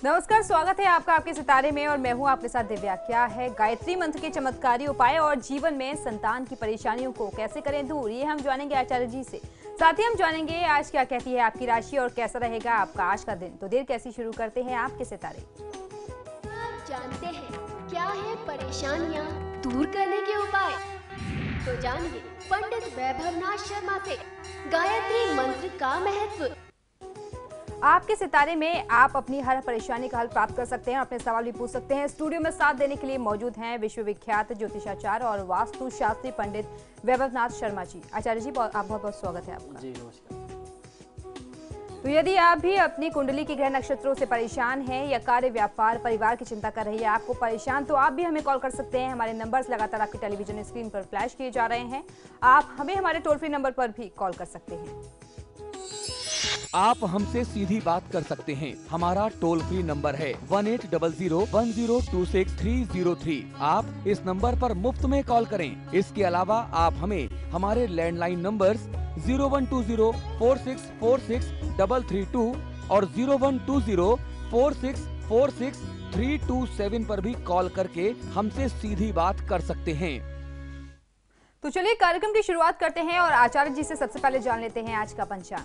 नमस्कार, स्वागत है आपका आपके सितारे में और मैं हूं आपके साथ दिव्या। क्या है गायत्री मंत्र के चमत्कारी उपाय और जीवन में संतान की परेशानियों को कैसे करें दूर, ये हम जानेंगे आचार्य जी से। साथ ही हम जानेंगे आज क्या कहती है आपकी राशि और कैसा रहेगा आपका आज का दिन। तो देर कैसी शुरू करते हैं आपके सितारे। आप जानते हैं क्या है परेशानियां दूर करने के उपाय? तो जानिए पंडित वैभवनाथ शर्मा से गायत्री मंत्र का महत्व। आपके सितारे में आप अपनी हर परेशानी का हल प्राप्त कर सकते हैं और अपने सवाल भी पूछ सकते हैं। स्टूडियो में साथ देने के लिए मौजूद हैं विश्वविख्यात ज्योतिषाचार्य और वास्तु शास्त्री पंडित वैभवनाथ शर्मा जी। आचार्य जी, बहुत बहुत स्वागत है आपका। जी नमस्कार। तो यदि आप भी अपनी कुंडली के ग्रह नक्षत्रों से परेशान हैं या कार्य, व्यापार, परिवार की चिंता कर रही है आपको परेशान, तो आप भी हमें कॉल कर सकते हैं। हमारे नंबर्स लगातार आपकी टेलीविजन स्क्रीन पर फ्लैश किए जा रहे हैं। आप हमें हमारे टोल फ्री नंबर पर भी कॉल कर सकते हैं। आप हमसे सीधी बात कर सकते हैं। हमारा टोल फ्री नंबर है 180010263003। आप इस नंबर पर मुफ्त में कॉल करें। इसके अलावा आप हमें हमारे लैंडलाइन नंबर्स 012046463332 और 012046463327 पर भी कॉल करके हमसे सीधी बात कर सकते हैं। तो चलिए कार्यक्रम की शुरुआत करते हैं और आचार्य जी से सबसे पहले जान लेते हैं आज का पंचांग।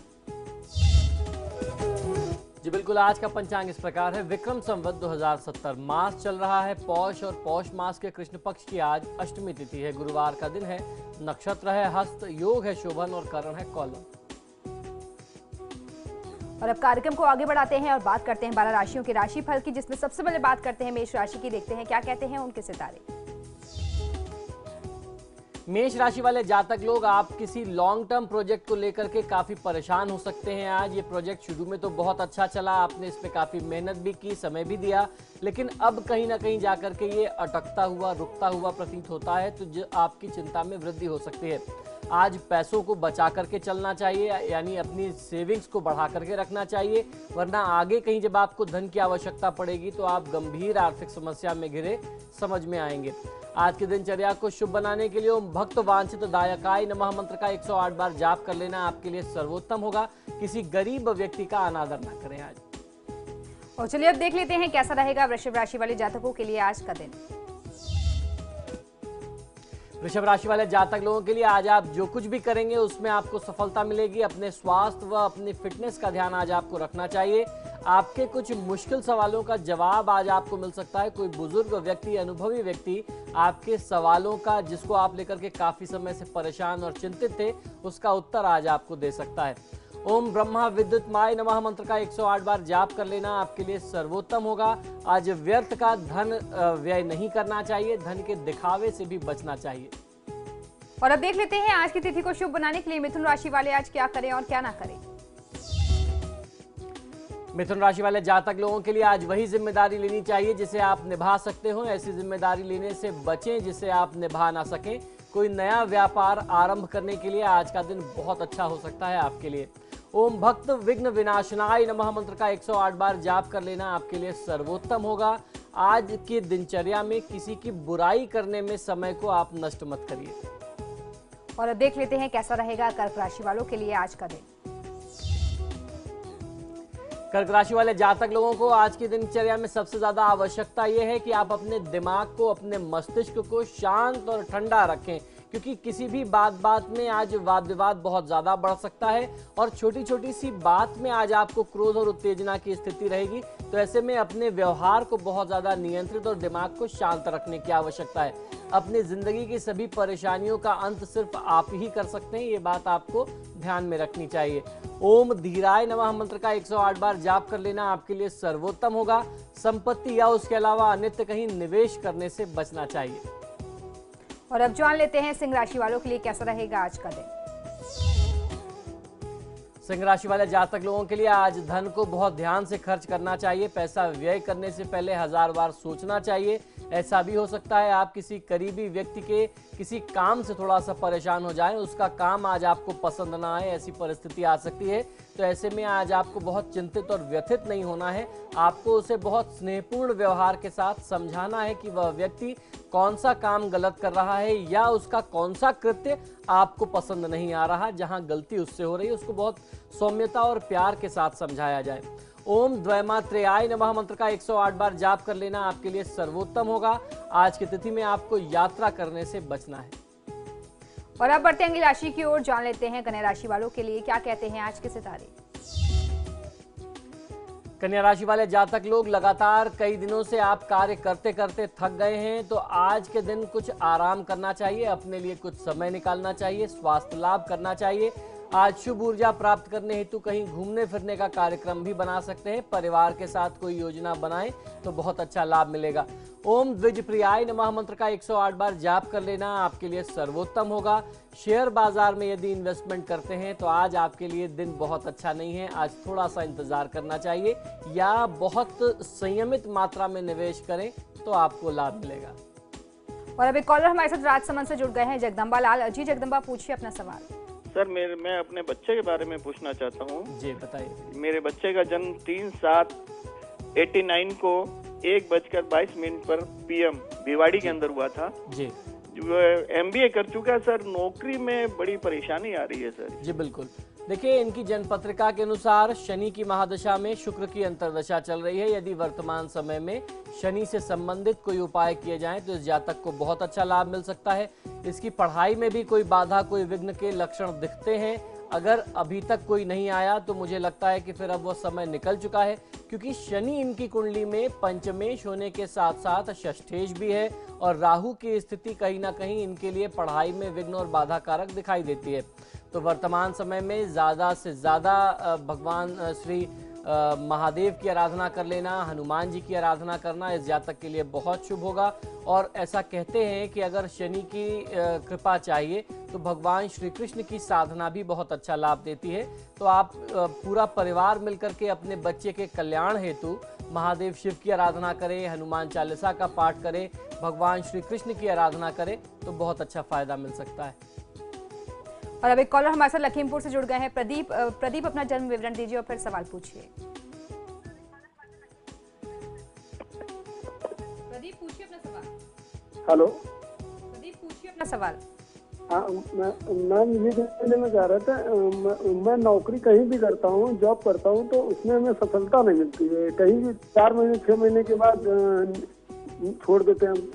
जी बिल्कुल, आज का पंचांग इस प्रकार है। विक्रम संवत 2070 मास चल रहा है पौष और पौष मास के कृष्ण पक्ष की आज अष्टमी तिथि है। गुरुवार का दिन है। नक्षत्र है हस्त, योग है शोभन और करण है कौलम। और अब कार्यक्रम को आगे बढ़ाते हैं और बात करते हैं 12 राशियों के राशिफल की, जिसमें सबसे पहले बात करते हैं मेष राशि की। देखते हैं क्या कहते हैं उनके सितारे। मेष राशि वाले जातक लोग, आप किसी लॉन्ग टर्म प्रोजेक्ट को लेकर के काफी परेशान हो सकते हैं। आज ये प्रोजेक्ट शुरू में तो बहुत अच्छा चला, आपने इस पे काफी मेहनत भी की, समय भी दिया, लेकिन अब कहीं ना कहीं जाकर के ये अटकता हुआ, रुकता हुआ प्रतीत होता है, तो जो आपकी चिंता में वृद्धि हो सकती है। आज पैसों को बचा करके चलना चाहिए, यानी अपनी सेविंग्स को बढ़ा करके रखना चाहिए, वरना आगे कहीं जब आपको धन की आवश्यकता पड़ेगी तो आप गंभीर आर्थिक समस्या में घिरे समझ में आएंगे। आज की दिनचर्या को शुभ बनाने के लिए ओम भक्त वांछित दायकाय नमः मंत्र का 108 बार जाप कर लेना आपके लिए सर्वोत्तम होगा। किसी गरीब व्यक्ति का अनादर न करें आज। और चलिए अब देख लेते हैं कैसा रहेगा वृषभ राशि वाले जातकों के लिए आज का दिन। वृषभ राशि वाले जातक लोगों के लिए आज आप जो कुछ भी करेंगे उसमें आपको सफलता मिलेगी। अपने स्वास्थ्य व अपनी फिटनेस का ध्यान आज आपको रखना चाहिए। आपके कुछ मुश्किल सवालों का जवाब आज आपको मिल सकता है। कोई बुजुर्ग व्यक्ति, अनुभवी व्यक्ति आपके सवालों का, जिसको आप लेकर के काफी समय से परेशान और चिंतित थे, उसका उत्तर आज आपको दे सकता है। ओम ब्रह्मा विद्युतमाय नमः मंत्र का 108 बार जाप कर लेना आपके लिए सर्वोत्तम होगा। आज व्यर्थ का धन व्यय नहीं करना चाहिए, धन के दिखावे से भी बचना चाहिए। और अब देख लेते हैं आज की तिथि को शुभ बनाने के लिए मिथुन राशि वाले आज क्या करें और क्या ना करें। मिथुन राशि वाले जातक लोगों के लिए आज वही जिम्मेदारी लेनी चाहिए जिसे आप निभा सकते हो। ऐसी जिम्मेदारी लेने से बचें जिसे आप निभा ना सकें। कोई नया व्यापार आरंभ करने के लिए आज का दिन बहुत अच्छा हो सकता है आपके लिए। ओम भक्त विघ्न विनाशनाय नमः मंत्र का 108 बार जाप कर लेना आपके लिए सर्वोत्तम होगा। आज की दिनचर्या में किसी की बुराई करने में समय को आप नष्ट मत करिए। और अब देख लेते हैं कैसा रहेगा कर्क राशि वालों के लिए आज का दिन। कर्क राशि वाले जातक लोगों को आज की दिनचर्या में सबसे ज्यादा आवश्यकता यह है कि आप अपने दिमाग को, अपने मस्तिष्क को शांत और ठंडा रखें, क्योंकि किसी भी बात में आज वाद विवाद बहुत ज्यादा बढ़ सकता है और छोटी छोटी सी बात में आज आपको क्रोध और उत्तेजना की स्थिति रहेगी। तो ऐसे में अपने व्यवहार को बहुत ज्यादा नियंत्रित और दिमाग को शांत रखने की आवश्यकता है। अपनी जिंदगी की सभी परेशानियों का अंत सिर्फ आप ही कर सकते हैं, ये बात आपको ध्यान में रखनी चाहिए। ओम धीराय नमः मंत्र का 108 बार जाप कर लेना आपके लिए सर्वोत्तम होगा। संपत्ति या उसके अलावा अन्यत्र कहीं निवेश करने से बचना चाहिए। और अब जान लेते हैं सिंह राशि वालों के लिए कैसा रहेगा आज का दिन। सिंह राशि वाले जातक लोगों के लिए आज धन को बहुत ध्यान से खर्च करना चाहिए। पैसा व्यय करने से पहले 1000 बार सोचना चाहिए। ऐसा भी हो सकता है आप किसी करीबी व्यक्ति के किसी काम से थोड़ा सा परेशान हो जाएं, उसका काम आज आपको पसंद ना आए, ऐसी परिस्थिति आ सकती है। तो ऐसे में आज आपको बहुत चिंतित और व्यथित नहीं होना है। आपको उसे बहुत स्नेहपूर्ण व्यवहार के साथ समझाना है कि वह व्यक्ति कौन सा काम गलत कर रहा है या उसका कौन सा कृत्य आपको पसंद नहीं आ रहा। जहां गलती उससे हो रही है उसको बहुत सौम्यता और प्यार के साथ समझाया जाए। ओम द्वैमात्रेयाय नमः मंत्र का 108 बार जाप कर लेना आपके लिए सर्वोत्तम होगा। आज की तिथि में आपको यात्रा करने से बचना है। और अब बढ़ते हैं अगली राशि की ओर, जान लेते हैं कन्या राशि वालों के लिए क्या कहते हैं आज के सितारे। कन्या राशि वाले जातक लोग लगातार कई दिनों से आप कार्य करते करते थक गए हैं, तो आज के दिन कुछ आराम करना चाहिए, अपने लिए कुछ समय निकालना चाहिए, स्वास्थ्य लाभ करना चाहिए। आज शुभ ऊर्जा प्राप्त करने हेतु कहीं घूमने फिरने का कार्यक्रम भी बना सकते हैं। परिवार के साथ कोई योजना बनाएं तो बहुत अच्छा लाभ मिलेगा। ओम द्विज प्रियाय नमः मंत्र का 108 बार जाप कर लेना आपके लिए सर्वोत्तम होगा। शेयर बाजार में यदि इन्वेस्टमेंट करते हैं तो आज आपके लिए दिन बहुत अच्छा नहीं है। आज थोड़ा सा इंतजार करना चाहिए या बहुत संयमित मात्रा में निवेश करें तो आपको लाभ मिलेगा। और अभी कॉलर हमारे साथ राजसमंद से जुड़ गए हैं जगदम्बा लाल जी। जगदम्बा, पूछिए अपना सवाल। सर मैं अपने बच्चे के बारे में पूछना चाहता हूँ। जी बताइए। मेरे बच्चे का जन्म 3/7/89 को 1:22 पर PM भिवाड़ी के अंदर हुआ था। जी। वो MBA कर चुका है सर। नौकरी में बड़ी परेशानी आ रही है सर। जी बिल्कुल। देखिए, इनकी जन्म पत्रिका के अनुसार शनि की महादशा में शुक्र की अंतर्दशा चल रही है। यदि वर्तमान समय में शनि से संबंधित कोई उपाय किए जाएं तो इस जातक को बहुत अच्छा लाभ मिल सकता है। इसकी पढ़ाई में भी कोई बाधा, कोई विघ्न के लक्षण दिखते हैं। अगर अभी तक कोई नहीं आया तो मुझे लगता है कि फिर अब वो समय निकल चुका है, क्योंकि शनि इनकी कुंडली में पंचमेश होने के साथ साथ षष्ठेश भी है और राहु की स्थिति कहीं ना कहीं इनके लिए पढ़ाई में विघ्न और बाधा कारक दिखाई देती है। तो वर्तमान समय में ज़्यादा से ज़्यादा भगवान श्री महादेव की आराधना कर लेना, हनुमान जी की आराधना करना इस जातक के लिए बहुत शुभ होगा। और ऐसा कहते हैं कि अगर शनि की कृपा चाहिए तो भगवान श्री कृष्ण की साधना भी बहुत अच्छा लाभ देती है। तो आप पूरा परिवार मिलकर के अपने बच्चे के कल्याण हेतु महादेव शिव की आराधना करें, हनुमान चालीसा का पाठ करें, भगवान श्री कृष्ण की आराधना करें तो बहुत अच्छा फायदा मिल सकता है। और अब एक कॉलर हमारे साथ लखीमपुर से जुड़ गए हैं प्रदीप। प्रदीप, अपना जन्म विवरण दीजिए और फिर सवाल पूछिए। प्रदीप, पूछिए अपना सवाल। हेलो प्रदीप, पूछिए अपना सवाल। हाँ, मैम ये जानने में चाह रहा था, मैं नौकरी कहीं भी करता हूँ, जॉब करता हूँ, तो उसमें हमें सफलता नहीं मिलती है। कहीं भी 4 महीने 6 महीने के बाद छोड़ देते हैं हम।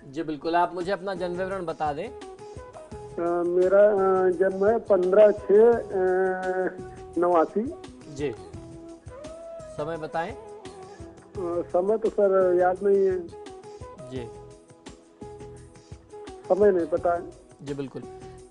जी बिल्कुल। आप मुझे अपना जन्म विवरण बता दें। मेरा जन्म है 15/6/89। जी। समय बताएं। समय तो सर याद नहीं है। जी। समय नहीं पता है। जी बिल्कुल।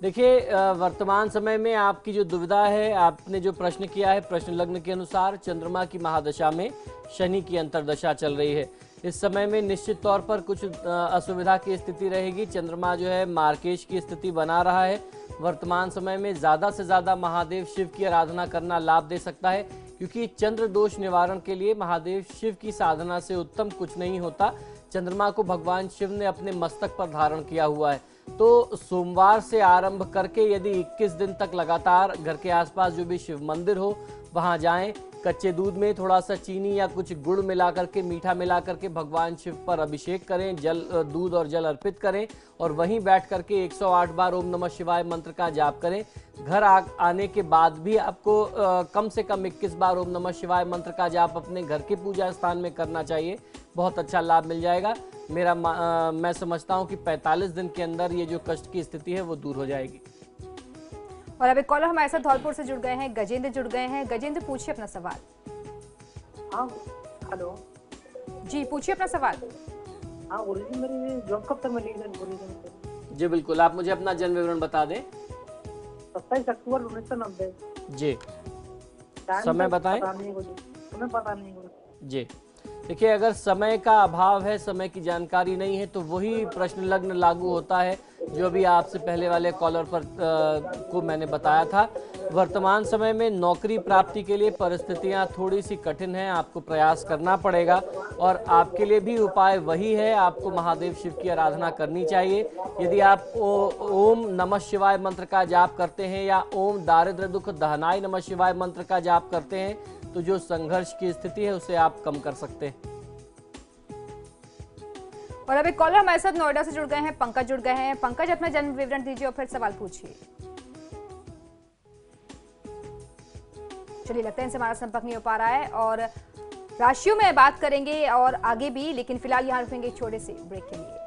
देखिए, वर्तमान समय में आपकी जो दुविधा है, आपने जो प्रश्न किया है, प्रश्न लग्न के अनुसार चंद्रमा की महादशा में शनि की अंतर्दशा चल रही है। इस समय में निश्चित तौर पर कुछ असुविधा की स्थिति रहेगी। चंद्रमा जो है मार्केश की स्थिति बना रहा है। वर्तमान समय में ज़्यादा से ज़्यादा महादेव शिव की आराधना करना लाभ दे सकता है, क्योंकि चंद्र दोष निवारण के लिए महादेव शिव की साधना से उत्तम कुछ नहीं होता। चंद्रमा को भगवान शिव ने अपने मस्तक पर धारण किया हुआ है। तो सोमवार से आरंभ करके यदि 21 दिन तक लगातार घर के आसपास जो भी शिव मंदिर हो वहां जाएं, कच्चे दूध में थोड़ा सा चीनी या कुछ गुड़ मिला करके, मीठा मिला करके भगवान शिव पर अभिषेक करें, दूध और जल अर्पित करें और वहीं बैठ करके 108 बार ओम नमः शिवाय मंत्र का जाप करें। घर आने के बाद भी आपको कम से कम 21 बार ओम नमः शिवाय मंत्र का जाप अपने घर के पूजा स्थान में करना चाहिए। बहुत अच्छा लाभ मिल जाएगा। मैं समझता हूँ कि 45 दिन के अंदर ये जो कष्ट की स्थिति है वो दूर हो जाएगी। और अब एक कॉलर हमारे साथ धौलपुर से जुड़ गए हैं, गजेंद्र जुड़ गए हैं। गजेंद्र, पूछिए अपना सवाल। हाँ, हेलो जी, पूछिए अपना सवाल। हाँ, गुरुजी मेरी जॉब कब तक मिलेगी गुरुजी? जी बिल्कुल। आप मुझे अपना जन्म विवरण बता दें। 27 अक्टूबर 1990। जी। समय बताएं। समय पता नहीं गुरुजी। जी। देखिए, अगर समय का अभाव है, समय की जानकारी नहीं है, तो वही प्रश्न लग्न लागू होता है जो भी आपसे पहले वाले कॉलर पर को मैंने बताया था। वर्तमान समय में नौकरी प्राप्ति के लिए परिस्थितियां थोड़ी सी कठिन हैं, आपको प्रयास करना पड़ेगा और आपके लिए भी उपाय वही है, आपको महादेव शिव की आराधना करनी चाहिए। यदि आप ओम नमः शिवाय मंत्र का जाप करते हैं या ओम दारिद्र्य दुख दहनाय नमः शिवाय मंत्र का जाप करते हैं तो जो संघर्ष की स्थिति है उसे आप कम कर सकते हैं। और अब एक कॉलर हमारे साथ नोएडा से जुड़ गए हैं, पंकज जुड़ गए हैं। पंकज, अपना जन्म विवरण दीजिए और फिर सवाल पूछिए। चलिए, लगता है इनसे हमारा संपर्क नहीं हो पा रहा है और राशियों में बात करेंगे और आगे भी, लेकिन फिलहाल यहाँ रुकेंगे एक छोटे से ब्रेक के लिए।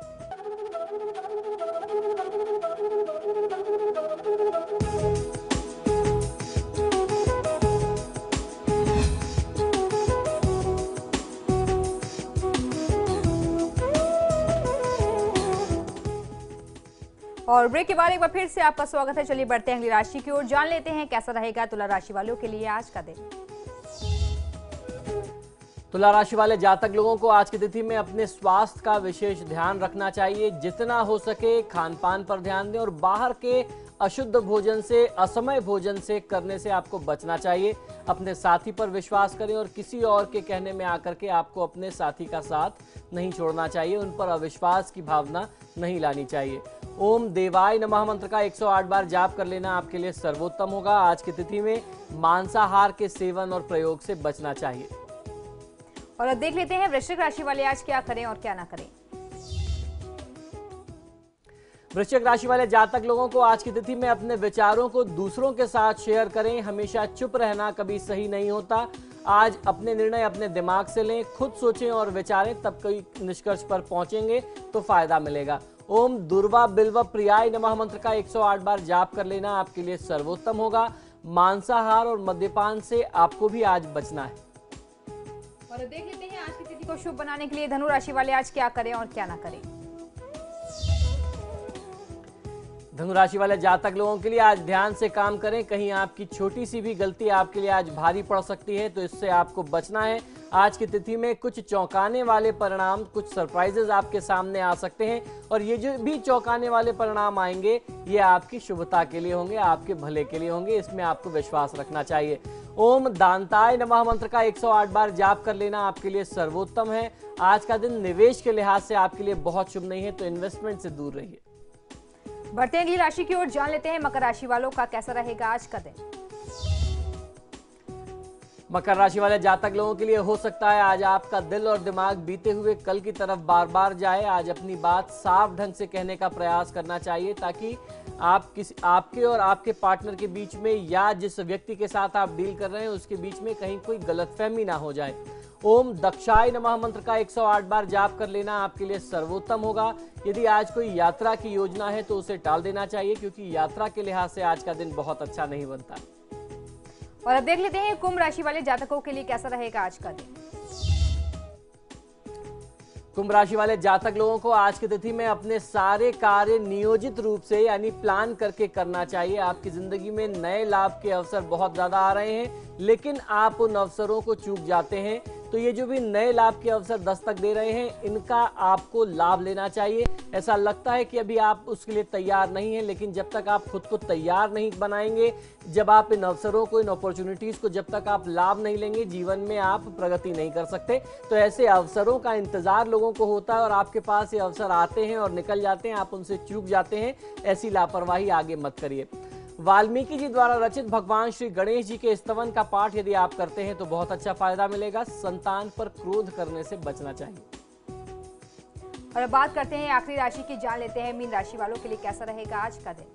और ब्रेक के बाद एक बार फिर से आपका स्वागत है। चलिए बढ़ते हैं अगली राशि की ओर, जान लेते हैं कैसा रहेगा तुला राशि वालों के लिए आज का दिन। तुला राशि वाले जातक लोगों को आज की तिथि में अपने स्वास्थ्य का विशेष ध्यान रखना चाहिए। जितना हो सके खान पान पर ध्यान दें और बाहर के अशुद्ध भोजन से, असमय भोजन से करने से आपको बचना चाहिए। अपने साथी पर विश्वास करें और किसी और के कहने में आकर के आपको अपने साथी का साथ नहीं छोड़ना चाहिए। उन पर अविश्वास की भावना नहीं लानी चाहिए। ओम देवाय नमः मंत्र का 108 बार जाप कर लेना आपके लिए सर्वोत्तम होगा। आज की तिथि में मांसाहार के सेवन और प्रयोग से बचना चाहिए। और अब देख लेते हैं वृश्चिक राशि वाले आज क्या करें और क्या ना करें। वृश्चिक राशि वाले जातक लोगों को आज की तिथि में अपने विचारों को दूसरों के साथ शेयर करें। हमेशा चुप रहना कभी सही नहीं होता। आज अपने निर्णय अपने दिमाग से लें, खुद सोचें और विचारें, तब कोई निष्कर्ष पर पहुंचेंगे तो फायदा मिलेगा। ओम दुर्वा बिल्व प्रियाय नमः मंत्र का 108 बार जाप कर लेना आपके लिए सर्वोत्तम होगा। मांसाहार और मद्यपान से आपको भी आज बचना है। और देख लेते हैं आज की तिथि को शुभ बनाने के लिए धनु राशि वाले आज क्या करें और क्या ना करें। धनु राशि वाले जातक लोगों के लिए आज ध्यान से काम करें। कहीं आपकी छोटी सी भी गलती आपके लिए आज भारी पड़ सकती है, तो इससे आपको बचना है। आज की तिथि में कुछ चौंकाने वाले परिणाम, कुछ सरप्राइजेज आपके सामने आ सकते हैं और ये जो भी चौंकाने वाले परिणाम आएंगे ये आपकी शुभता के लिए होंगे, आपके भले के लिए होंगे। इसमें आपको विश्वास रखना चाहिए। ओम दांताय नमः मंत्र का 108 बार जाप कर लेना आपके लिए सर्वोत्तम है। आज का दिन निवेश के लिहाज से आपके लिए बहुत शुभ नहीं है, तो इन्वेस्टमेंट से दूर रहिए। बढ़ते हैं अगली राशि की ओर, जान लेते हैं मकर राशि वालों का कैसा रहेगा आज का दिन। मकर राशि वाले जातक लोगों के लिए हो सकता है आज आपका दिल और दिमाग बीते हुए कल की तरफ बार बार जाए। आज अपनी बात साफ ढंग से कहने का प्रयास करना चाहिए ताकि आपके और आपके पार्टनर के बीच में या जिस व्यक्ति के साथ आप डील कर रहे हैं उसके बीच में कहीं कोई गलतफहमी ना हो जाए। ओम दक्षाय नमः मंत्र का 108 बार जाप कर लेना आपके लिए सर्वोत्तम होगा। यदि आज कोई यात्रा की योजना है तो उसे टाल देना चाहिए, क्योंकि यात्रा के लिहाज से आज का दिन बहुत अच्छा नहीं बनता। और अब देख लेते हैं कुंभ राशि वाले जातकों के लिए कैसा रहेगा आज का दिन। कुंभ राशि वाले जातक लोगों को आज की तिथि में अपने सारे कार्य नियोजित रूप से यानी प्लान करके करना चाहिए। आपकी जिंदगी में नए लाभ के अवसर बहुत ज्यादा आ रहे हैं, लेकिन आप उन अवसरों को चूक जाते हैं। तो ये जो भी नए लाभ के अवसर दस्तक दे रहे हैं, इनका आपको लाभ लेना चाहिए। ऐसा लगता है कि अभी आप उसके लिए तैयार नहीं हैं, लेकिन जब तक आप खुद को तैयार नहीं बनाएंगे, जब आप इन अवसरों को, इन अपॉर्चुनिटीज को जब तक आप लाभ नहीं लेंगे, जीवन में आप प्रगति नहीं कर सकते। तो ऐसे अवसरों का इंतजार लोगों को होता है और आपके पास ये अवसर आते हैं और निकल जाते हैं, आप उनसे चूक जाते हैं। ऐसी लापरवाही आगे मत करिए। वाल्मीकि जी द्वारा रचित भगवान श्री गणेश जी के स्तवन का पाठ यदि आप करते हैं तो बहुत अच्छा फायदा मिलेगा। संतान पर क्रोध करने से बचना चाहिए। और अब बात करते हैं आखिरी राशि की, जान लेते हैं मीन राशि वालों के लिए कैसा रहेगा आज का दिन।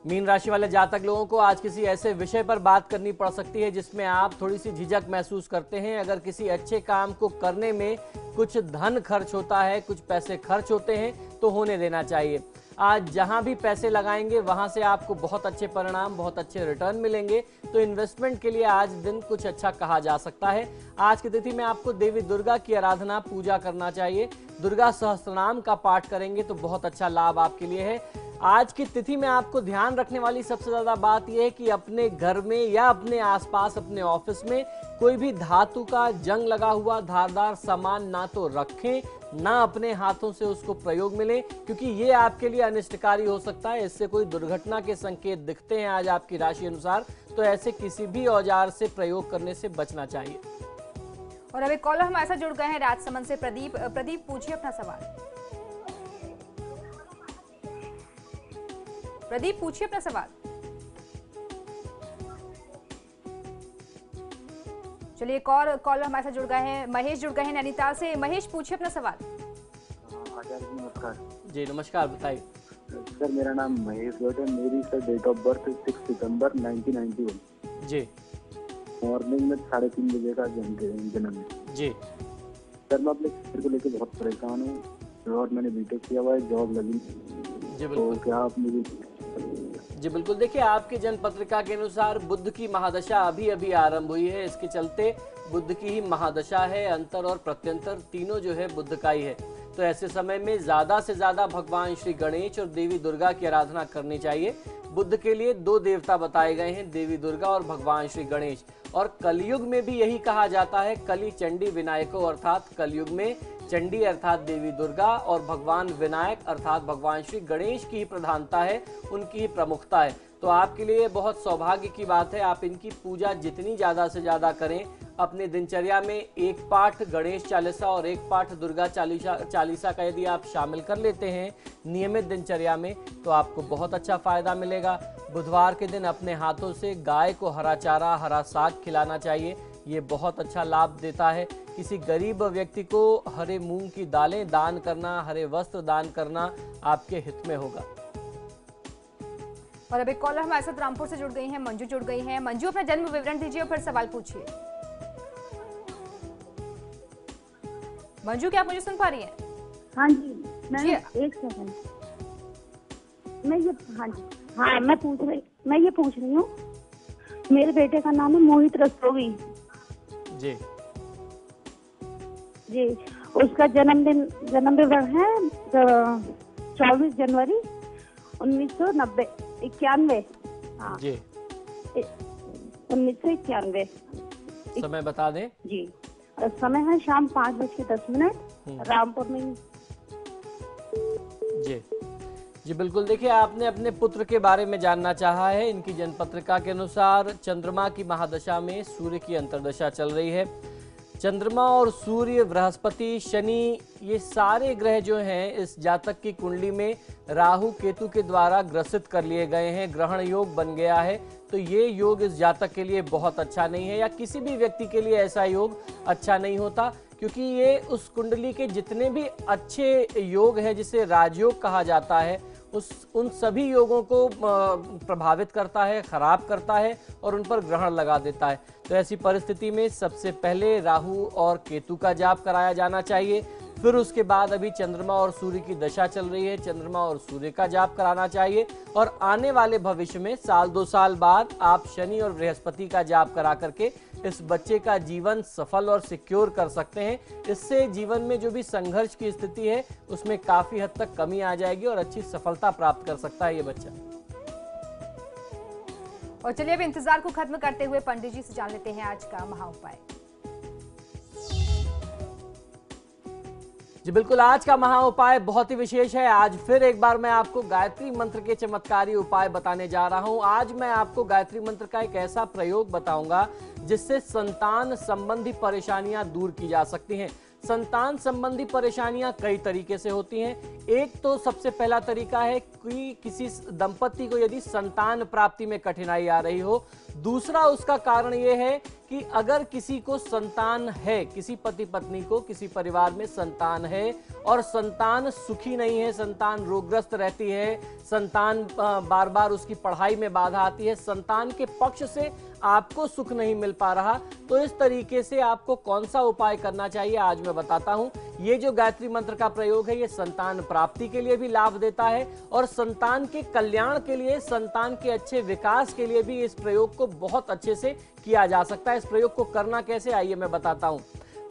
मीन राशि वाले जातक लोगों को आज किसी ऐसे विषय पर बात करनी पड़ सकती है जिसमें आप थोड़ी सी झिझक महसूस करते हैं। अगर किसी अच्छे काम को करने में कुछ धन खर्च होता है, कुछ पैसे खर्च होते हैं, तो होने देना चाहिए। आज जहां भी पैसे लगाएंगे वहां से आपको बहुत अच्छे परिणाम, बहुत अच्छे रिटर्न मिलेंगे। तो इन्वेस्टमेंट के लिए आज दिन कुछ अच्छा कहा जा सकता है। आज की तिथि में आपको देवी दुर्गा की आराधना, पूजा करना चाहिए। दुर्गा सहस्त्रनाम का पाठ करेंगे तो बहुत अच्छा लाभ आपके लिए है। आज की तिथि में आपको ध्यान रखने वाली सबसे ज्यादा बात यह है कि अपने घर में या अपने आसपास, अपने ऑफिस में कोई भी धातु का जंग लगा हुआ धारदार सामान ना तो रखें, ना अपने हाथों से उसको प्रयोग मिले, क्योंकि ये आपके लिए अनिष्टकारी हो सकता है। इससे कोई दुर्घटना के संकेत दिखते हैं आज आपकी राशि अनुसार, तो ऐसे किसी भी औजार से प्रयोग करने से बचना चाहिए। और अब एक कॉलर हमारे साथ जुड़ गए हैं राजसमंद से, प्रदीप। प्रदीप, पूछिए अपना सवाल। प्रदीप, पूछिए अपना सवाल। चलिए, एक और कॉलर हमारे साथ जुड़ गए हैं, महेश जुड़ गए हैं नैनीताल से। महेश, पूछिए अपना सवाल। नमस्कार जी नमस्कार, बताइए। सर मेरा नाम महेश भट्ट है। मेरी सर डेट ऑफ बर्थ 6 सितंबर 1991 जी मॉर्निंग में 3:30 बजे का जन्म है जी। सर मैं अपने करियर को लेकर बहुत परेशान हूँ और मैंने बीटेक किया हुआ है, जॉब लगी। जी तो बिल्कुल क्या आप मुझे जी बिल्कुल। देखिए, आपके जन्म पत्रिका के अनुसार बुध की महादशा अभी अभी आरंभ हुई है। इसके चलते बुध की ही महादशा है। अंतर और प्रत्यंतर तीनों जो है बुध का ही है। तो ऐसे समय में ज्यादा से ज्यादा भगवान श्री गणेश और देवी दुर्गा की आराधना करनी चाहिए। बुध के लिए 2 देवता बताए गए हैं, देवी दुर्गा और भगवान श्री गणेश। और कलयुग में भी यही कहा जाता है, कली चंडी विनायको, अर्थात कलयुग में चंडी अर्थात देवी दुर्गा और भगवान विनायक अर्थात भगवान श्री गणेश की ही प्रधानता है, उनकी ही प्रमुखता है। तो आपके लिए बहुत सौभाग्य की बात है, आप इनकी पूजा जितनी ज़्यादा से ज़्यादा करें। अपने दिनचर्या में 1 पाठ गणेश चालीसा और 1 पाठ दुर्गा चालीसा का यदि आप शामिल कर लेते हैं नियमित दिनचर्या में, तो आपको बहुत अच्छा फायदा मिलेगा। बुधवार के दिन अपने हाथों से गाय को हरा चारा, हरा साग खिलाना चाहिए, ये बहुत अच्छा लाभ देता है। किसी गरीब व्यक्ति को हरे मूंग की दालें दान करना, हरे वस्त्र दान करना आपके हित में होगा। और अब एक कॉलर हमारे साथ रामपुर से जुड़ गई हैं, मंजू जुड़ गई हैं। मंजू, अपना जन्म विवरण दीजिए और फिर सवाल पूछिए। मंजू, क्या आप मुझे सुन पा रही हैं? हाँ जी, मैं एक सेकंड, मैं ये पूछ रही हूँ, मेरे बेटे का नाम है मोहित रस्तोगी जी जी। उसका जन्म विवरण है 24 जनवरी 1991। हाँ जी, 1991। समय बता दें जी। समय है शाम 5:10 रामपुर में। जी जी बिल्कुल। देखिए, आपने अपने पुत्र के बारे में जानना चाहा है। इनकी जन्मपत्रिका के अनुसार चंद्रमा की महादशा में सूर्य की अंतर्दशा चल रही है। चंद्रमा और सूर्य, बृहस्पति, शनि, ये सारे ग्रह जो हैं इस जातक की कुंडली में राहु केतु के द्वारा ग्रसित कर लिए गए हैं, ग्रहण योग बन गया है। तो ये योग इस जातक के लिए बहुत अच्छा नहीं है, या किसी भी व्यक्ति के लिए ऐसा योग अच्छा नहीं होता, क्योंकि ये उस कुंडली के जितने भी अच्छे योग हैं जिसे राजयोग कहा जाता है, उन सभी योगों को प्रभावित करता है, खराब करता है और उन पर ग्रहण लगा देता है। तो ऐसी परिस्थिति में सबसे पहले राहु और केतु का जाप कराया जाना चाहिए। फिर उसके बाद अभी चंद्रमा और सूर्य की दशा चल रही है, चंद्रमा और सूर्य का जाप कराना चाहिए। और आने वाले भविष्य में 1-2 साल बाद आप शनि और बृहस्पति का जाप करा करके इस बच्चे का जीवन सफल और सिक्योर कर सकते हैं। इससे जीवन में जो भी संघर्ष की स्थिति है उसमें काफी हद तक कमी आ जाएगी और अच्छी सफलता प्राप्त कर सकता है ये बच्चा। और चलिए अब इंतजार को खत्म करते हुए पंडित जी से जान लेते हैं आज का महा उपाय। जी बिल्कुल, आज का महा उपाय बहुत ही विशेष है। आज फिर एक बार मैं आपको गायत्री मंत्र के चमत्कारी उपाय बताने जा रहा हूं। आज मैं आपको गायत्री मंत्र का एक ऐसा प्रयोग बताऊंगा जिससे संतान संबंधी परेशानियां दूर की जा सकती हैं। संतान संबंधी परेशानियां कई तरीके से होती हैं। एक तो सबसे पहला तरीका है कि किसी दंपति को यदि संतान प्राप्ति में कठिनाई आ रही हो। दूसरा उसका कारण यह है कि अगर किसी को संतान है, किसी पति पत्नी को किसी परिवार में संतान है और संतान सुखी नहीं है, संतान रोगग्रस्त रहती है, संतान बार बार उसकी पढ़ाई में बाधा आती है, संतान के पक्ष से आपको सुख नहीं मिल पा रहा, तो इस तरीके से आपको कौन सा उपाय करना चाहिए आज मैं बताता हूं। ये जो गायत्री मंत्र का प्रयोग है ये संतान प्राप्ति के लिए भी लाभ देता है और संतान के कल्याण के लिए, संतान के अच्छे विकास के लिए भी इस प्रयोग को बहुत अच्छे से किया जा सकता है। इस प्रयोग को करना कैसे, आइए मैं बताता हूं।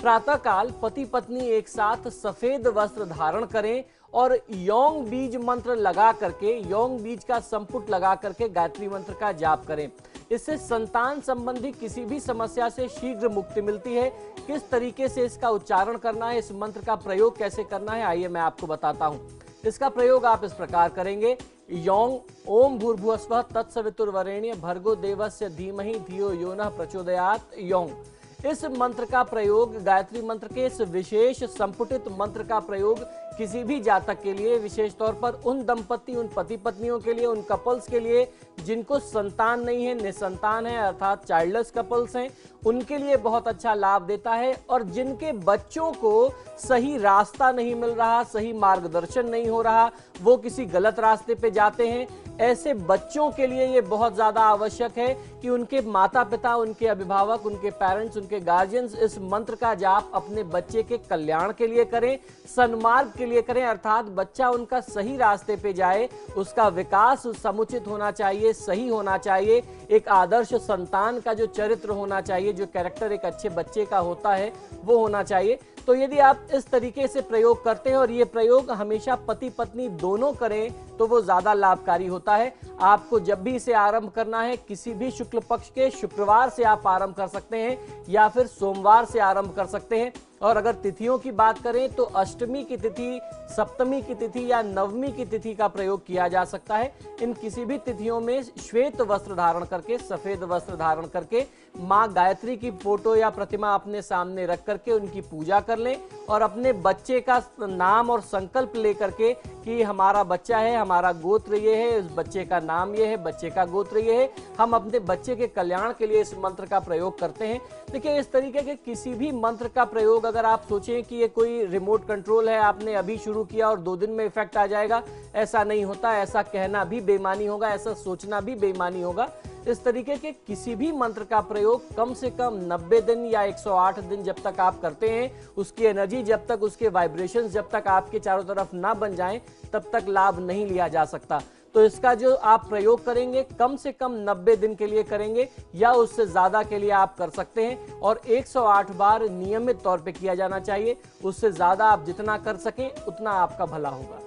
प्रातःकाल पति पत्नी एक साथ सफेद वस्त्र धारण करें और योंग बीज मंत्र लगा करके, योंग बीज का संपुट लगा करके गायत्री मंत्र का जाप करें। इससे संतान संबंधी किसी भी समस्या से शीघ्र मुक्ति मिलती है। किस तरीके से इसका उच्चारण करना है, इस मंत्र का प्रयोग कैसे करना है, आइए मैं आपको बताता हूं। इसका प्रयोग आप इस प्रकार करेंगे। योंग ओम भूर्भुवस्वः तत्सवितुर्वरेण्य भर्गो देवस्य धीमहि धियो यो नः प्रचोदयात् योंग। इस मंत्र का प्रयोग, गायत्री मंत्र के इस विशेष संपुटित मंत्र का प्रयोग किसी भी जातक के लिए, विशेष तौर पर उन दंपति, उन पति पत्नियों के लिए, उन कपल्स के लिए जिनको संतान नहीं है, निसंतान है, अर्थात चाइल्डलेस कपल्स हैं, उनके लिए बहुत अच्छा लाभ देता है। और जिनके बच्चों को सही रास्ता नहीं मिल रहा, सही मार्गदर्शन नहीं हो रहा, वो किसी गलत रास्ते पे जाते हैं, ऐसे बच्चों के लिए ये बहुत ज्यादा आवश्यक है कि उनके माता पिता, उनके अभिभावक, उनके पेरेंट्स, उनके गार्जियंस इस मंत्र का जाप अपने बच्चे के कल्याण के लिए करें, सन्मार्ग के लिए करें, अर्थात बच्चा उनका सही रास्ते पे जाए, उसका विकास समुचित होना चाहिए, सही होना चाहिए, एक आदर्श संतान का जो चरित्र होना चाहिए, जो कैरेक्टर एक अच्छे बच्चे का होता है वो होना चाहिए। तो यदि आप इस तरीके से प्रयोग करते हैं और ये प्रयोग हमेशा पति पत्नी दोनों करें तो वो ज्यादा लाभकारी होता है। आपको जब भी इसे आरंभ करना है, किसी भी शुक्ल पक्ष के शुक्रवार से आप आरंभ कर सकते हैं या फिर सोमवार से आरंभ कर सकते हैं। और अगर तिथियों की बात करें तो अष्टमी की तिथि, सप्तमी की तिथि या नवमी की तिथि का प्रयोग किया जा सकता है। इन किसी भी तिथियों में श्वेत वस्त्र धारण करके, सफेद वस्त्र धारण करके माँ गायत्री की फोटो या प्रतिमा अपने सामने रख करके उनकी पूजा कर लें और अपने बच्चे का नाम और संकल्प लेकर के कि हमारा बच्चा है, हमारा गोत्र ये है, इस बच्चे का नाम ये है, बच्चे का गोत्र ये है, हम अपने बच्चे के कल्याण के लिए इस मंत्र का प्रयोग करते हैं। देखिए, इस तरीके के किसी भी मंत्र का प्रयोग अगर आप सोचें कि ये कोई रिमोट कंट्रोल है, आपने अभी शुरू किया और 2 दिन में इफेक्ट आ जाएगा, ऐसा नहीं होता। ऐसा कहना भी बेईमानी होगा, ऐसा सोचना भी बेईमानी होगा। इस तरीके के किसी भी मंत्र का प्रयोग कम से कम 90 दिन या 108 दिन जब तक आप करते हैं, उसकी एनर्जी जब तक, उसके वाइब्रेशंस जब तक आपके चारों तरफ ना बन जाएं, तब तक लाभ नहीं लिया जा सकता। तो इसका जो आप प्रयोग करेंगे कम से कम 90 दिन के लिए करेंगे या उससे ज्यादा के लिए आप कर सकते हैं और 108 बार नियमित तौर पे किया जाना चाहिए। उससे ज्यादा आप जितना कर सकें उतना आपका भला होगा।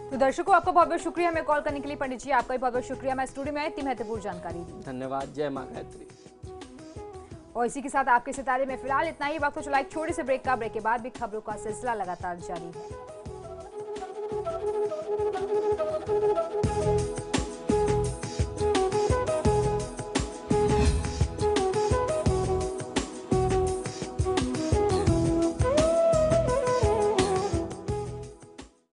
तो दर्शकों, आपका बहुत बहुत शुक्रिया हमें कॉल करने के लिए। पंडित जी, आपका भी बहुत बहुत शुक्रिया, मैं स्टूडियो में आई, इतनी महत्वपूर्ण जानकारी दी। धन्यवाद। जय मां गायत्री। और इसी के साथ आपके सितारे में फिलहाल इतना ही। वक्त तो चला एक छोटे से ब्रेक का। ब्रेक के बाद भी खबरों का सिलसिला लगातार जारी है।